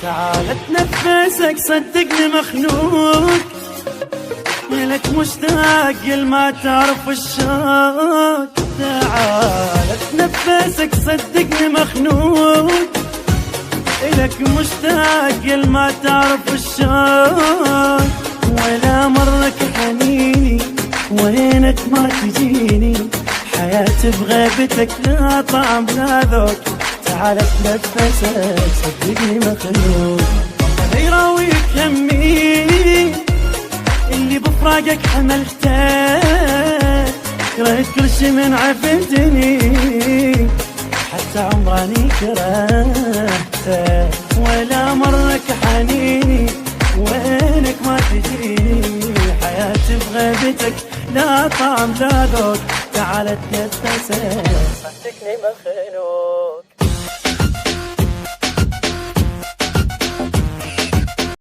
تعال اتنفسك صدقني مخنوق، لك مشتاق ما تعرف الشوق. تعال اتنفسك صدقني مخنوق، لك مشتاق ما تعرف الشوق. ولا مرك حنيني وينك ما تجيني، حياتي بغيبتك لا طعم لا ذوق. تعال اتنفسك صدقني مخنوق، يراويك همي اللي بفراقك حملته. كرهت كل شي من عفتني، حتى عمراني كرهته. ولا مرك حنيني وينك ما تجيني، حياتي بغيبتك لا طعم لا ذوق. تعال اتنفسك صدقني مخنوق.